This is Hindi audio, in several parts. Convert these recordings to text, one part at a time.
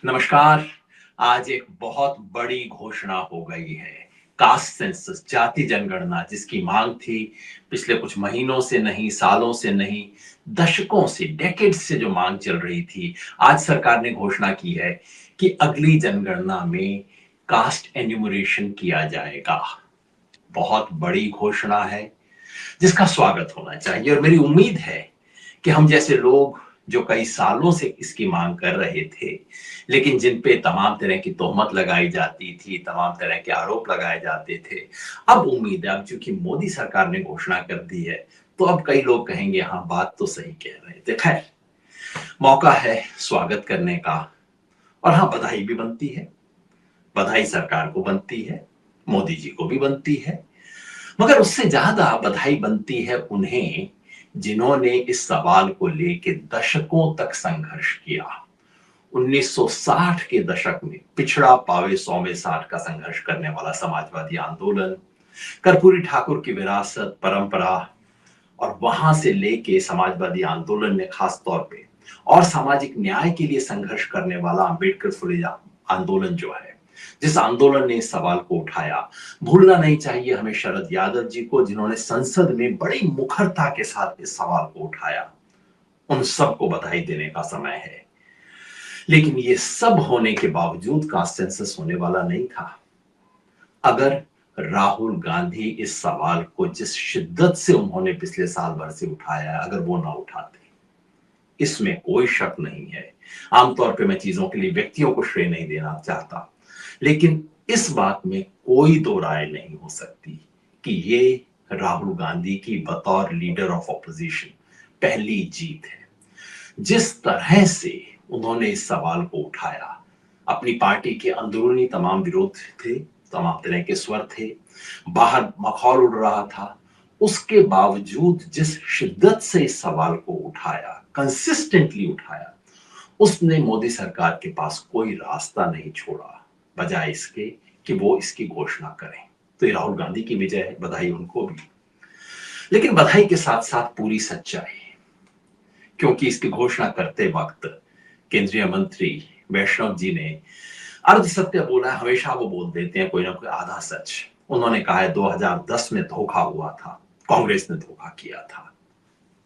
नमस्कार। आज एक बहुत बड़ी घोषणा हो गई है। कास्ट सेंसस, जाति जनगणना, जिसकी मांग थी पिछले कुछ महीनों से नहीं, सालों से नहीं, दशकों से, डेकेड्स से जो मांग चल रही थी, आज सरकार ने घोषणा की है कि अगली जनगणना में कास्ट एन्यूमरेशन किया जाएगा। बहुत बड़ी घोषणा है जिसका स्वागत होना चाहिए और मेरी उम्मीद है कि हम जैसे लोग जो कई सालों से इसकी मांग कर रहे थे, लेकिन जिन पे तमाम तरह की तोहमत लगाई जाती थी, तमाम तरह के आरोप लगाए जाते थे, अब उम्मीद है, अब चूंकि मोदी सरकार ने घोषणा कर दी है, तो अब कई लोग कहेंगे हाँ, बात तो सही कह रहे थे। खैर, मौका है स्वागत करने का। और हाँ, बधाई भी बनती है। बधाई सरकार को बनती है, मोदी जी को भी बनती है, मगर उससे ज्यादा बधाई बनती है उन्हें जिन्होंने इस सवाल को लेकर दशकों तक संघर्ष किया। 1960 के दशक में पिछड़ा पावे सौ में साठ का संघर्ष करने वाला समाजवादी आंदोलन, कर्पूरी ठाकुर की विरासत, परंपरा, और वहां से लेके समाजवादी आंदोलन ने खास तौर पे और सामाजिक न्याय के लिए संघर्ष करने वाला अंबेडकर फुले आंदोलन जो है, जिस आंदोलन ने इस सवाल को उठाया, भूलना नहीं चाहिए हमें शरद यादव जी को, जिन्होंने संसद में बड़ी मुखरता के साथ इस सवाल को उठाया। उन सबको बधाई देने का समय है। लेकिन ये सब होने के बावजूद कास्ट सेंसस होने वाला नहीं था अगर राहुल गांधी इस सवाल को जिस शिद्दत से उन्होंने पिछले साल भर से उठाया है, अगर वो ना उठाते, इसमें कोई शक नहीं है। आमतौर पे मैं चीजों के लिए व्यक्तियों को श्रेय नहीं देना चाहता, लेकिन इस बात में कोई दो राय नहीं हो सकती कि ये राहुल गांधी की बतौर लीडर ऑफ ऑपोजिशन पहली जीत है। जिस तरह से उन्होंने इस सवाल को उठाया, अपनी पार्टी के अंदरूनी तमाम विरोध थे, तमाम तरह के स्वर थे, बाहर मखौल उड़ रहा था, उसके बावजूद जिस शिद्दत से इस सवाल को उठाया, कंसिस्टेंटली उठाया, उसने मोदी सरकार के पास कोई रास्ता नहीं छोड़ा बजाय इसके कि वो इसकी घोषणा करें। तो ये राहुल गांधी की विजय है, बधाई उनको भी। लेकिन बधाई के साथ साथ पूरी सच्चाई, क्योंकि इसकी घोषणा करते वक्त केंद्रीय मंत्री वैष्णव जी ने अर्ध सत्य बोला। हमेशा वो बोल देते हैं कोई ना कोई आधा सच। उन्होंने कहा है 2010 में धोखा हुआ था, कांग्रेस ने धोखा किया था।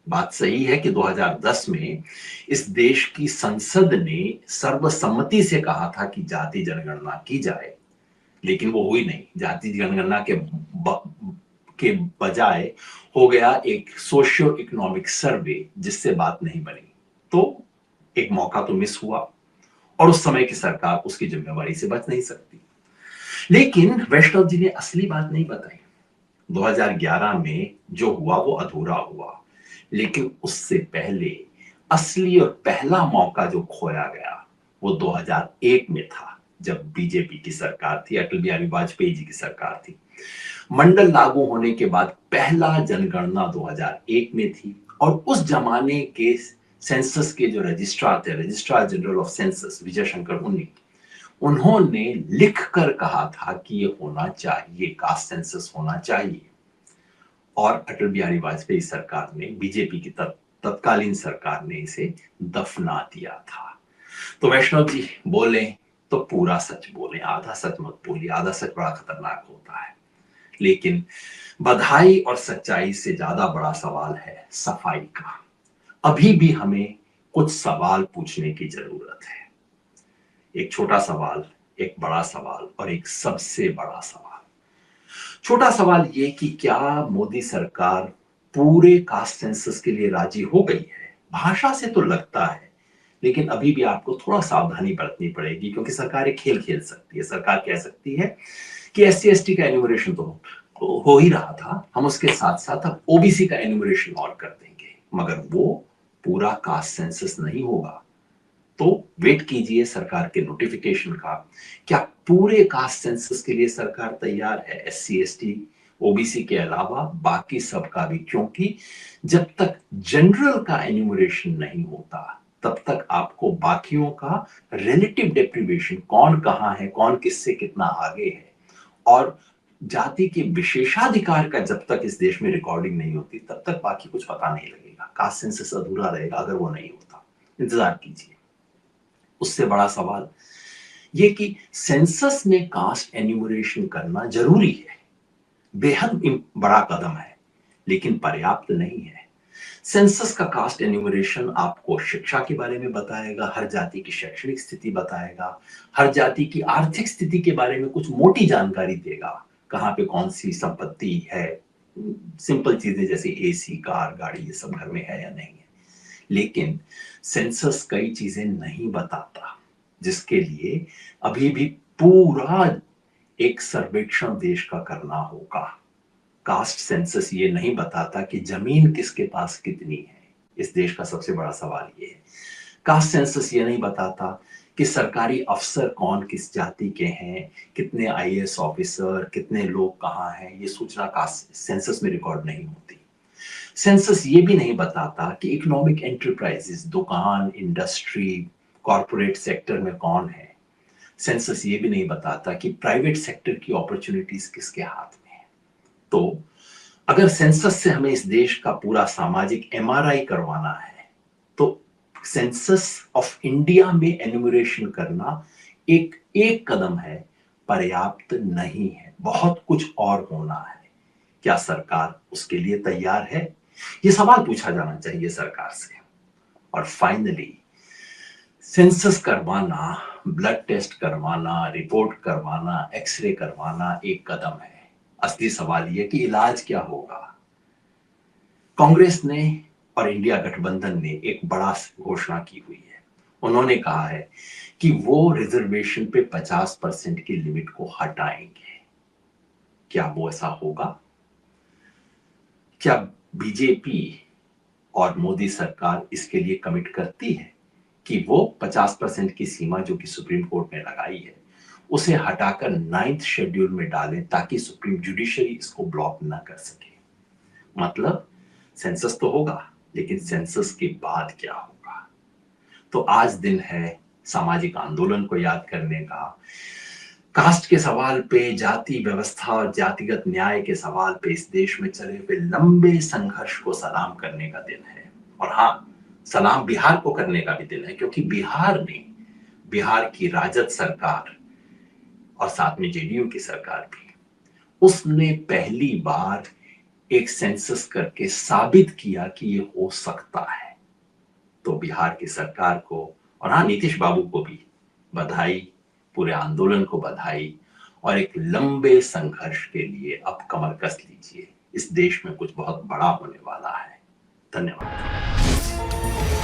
बात सही है कि 2010 में इस देश की संसद ने सर्वसम्मति से कहा था कि जाति जनगणना की जाए, लेकिन वो हुई नहीं। जाति जनगणना के बजाय हो गया एक सोशियो इकोनॉमिक सर्वे, जिससे बात नहीं बनी। तो एक मौका तो मिस हुआ और उस समय की सरकार उसकी जिम्मेवारी से बच नहीं सकती। लेकिन वैष्णव जी ने असली बात नहीं बताई। 2011 में जो हुआ वो अधूरा हुआ, लेकिन उससे पहले असली और पहला मौका जो खोया गया वो 2001 में था, जब बीजेपी की सरकार थी, अटल बिहारी वाजपेयी जी की सरकार थी। मंडल लागू होने के बाद पहला जनगणना 2001 में थी और उस जमाने के सेंसस के जो रजिस्ट्रार थे, registrar general of census Vijay Shankar उन्नी, उन्होंने लिख कर कहा था कि ये होना चाहिए, कास्ट सेंसस होना चाहिए। और अटल बिहारी वाजपेयी सरकार ने, बीजेपी की तत्कालीन सरकार ने इसे दफना दिया था। तो वैष्णव जी बोले तो पूरा सच बोले, आधा सच मत बोलिए। आधा सच बड़ा खतरनाक होता है। लेकिन बधाई और सच्चाई से ज्यादा बड़ा सवाल है सफाई का। अभी भी हमें कुछ सवाल पूछने की जरूरत है। एक छोटा सवाल, एक बड़ा सवाल और एक सबसे बड़ा सवाल। छोटा सवाल ये कि क्या मोदी सरकार पूरे कास्ट सेंसस के लिए राजी हो गई है? भाषा से तो लगता है, लेकिन अभी भी आपको थोड़ा सावधानी बरतनी पड़ेगी, क्योंकि सरकार एक खेल खेल सकती है। सरकार कह सकती है कि एससी एसटी का एन्यूमरेशन तो हो ही रहा था, हम उसके साथ साथ अब ओबीसी का एन्यूमरेशन और कर देंगे, मगर वो पूरा कास्ट सेंसस नहीं होगा। तो वेट कीजिए सरकार के नोटिफिकेशन का। क्या पूरे कास्ट सेंसस के लिए सरकार तैयार है, एससी एसटी ओबीसी के अलावा बाकी सबका भी? क्योंकि जब तक जनरल का एन्यूमरेशन नहीं होता, तब तक आपको बाकियों का रिलेटिव डेप्रिवेशन, कौन कहां है, कौन किससे कितना आगे है, और जाति के विशेषाधिकार का जब तक इस देश में रिकॉर्डिंग नहीं होती, तब तक बाकी कुछ पता नहीं लगेगा। कास्ट सेंसस अधूरा रहेगा अगर वो नहीं होता। इंतजार कीजिए। उससे बड़ा सवाल ये कि सेंसस में कास्ट एन्यूमरेशन करना जरूरी है, बेहद बड़ा कदम है, लेकिन पर्याप्त नहीं है। सेंसस का कास्ट एन्यूमरेशन आपको शिक्षा के बारे में बताएगा, हर जाति की शैक्षणिक स्थिति बताएगा, हर जाति की आर्थिक स्थिति के बारे में कुछ मोटी जानकारी देगा, कहाँ पे कौन सी संपत्ति है, सिंपल चीजें जैसे एसी, कार, गाड़ी, ये सब घर में है या नहीं है। लेकिन सेंसस कई चीजें नहीं बताता, जिसके लिए अभी भी पूरा एक सर्वेक्षण देश का करना होगा। कास्ट सेंसस ये नहीं बताता कि जमीन किसके पास कितनी है, इस देश का सबसे बड़ा सवाल ये है। कास्ट सेंसस ये नहीं बताता कि सरकारी अफसर कौन किस जाति के हैं, कितने आईएएस ऑफिसर, कितने लोग कहाँ हैं, ये सूचना कास्ट सेंसस में रिकॉर्ड नहीं होती। सेंसस ये भी नहीं बताता कि इकोनॉमिक एंटरप्राइजेस, दुकान, इंडस्ट्री, कॉर्पोरेट सेक्टर में कौन है। सेंसस ये भी नहीं बताता कि प्राइवेट सेक्टर की अपॉर्चुनिटीज किसके हाथ में है। तो अगर सेंसस से हमें इस देश का पूरा सामाजिक एमआरआई करवाना है, तो सेंसस ऑफ इंडिया में एन्यूमरेशन करना एक एक कदम है, पर्याप्त नहीं है, बहुत कुछ और होना है। क्या सरकार उसके लिए तैयार है? ये सवाल पूछा जाना चाहिए सरकार से। और फाइनली, सेंसस करवाना, ब्लड टेस्ट करवाना, रिपोर्ट करवाना, एक्सरे करवाना एक कदम है। असली सवाल यह कि इलाज क्या होगा। कांग्रेस ने और इंडिया गठबंधन ने एक बड़ा घोषणा की हुई है। उन्होंने कहा है कि वो रिजर्वेशन पे 50% की लिमिट को हटाएंगे। क्या वो ऐसा होगा? क्या बीजेपी और मोदी सरकार इसके लिए कमिट करती है कि वो 50% की सीमा जो कि सुप्रीम कोर्ट ने लगाई है, उसे हटाकर 9th शेड्यूल में डालें, ताकि सुप्रीम जुडिशरी इसको ब्लॉक ना कर सके? मतलब सेंसस तो होगा, लेकिन सेंसस के बाद क्या होगा? तो आज दिन है सामाजिक आंदोलन को याद करने का, कास्ट के सवाल पे, जाति व्यवस्था और जातिगत न्याय के सवाल पे इस देश में चले हुए लंबे संघर्ष को सलाम करने का दिन है। और हाँ, सलाम बिहार को करने का भी दिन है, क्योंकि बिहार की राजद सरकार और साथ में जेडीयू की सरकार भी, उसने पहली बार एक सेंसस करके साबित किया कि ये हो सकता है। तो बिहार की सरकार को और हाँ, नीतीश बाबू को भी बधाई, पूरे आंदोलन को बधाई, और एक लंबे संघर्ष के लिए अब कमर कस लीजिए। इस देश में कुछ बहुत बड़ा होने वाला है। धन्यवाद।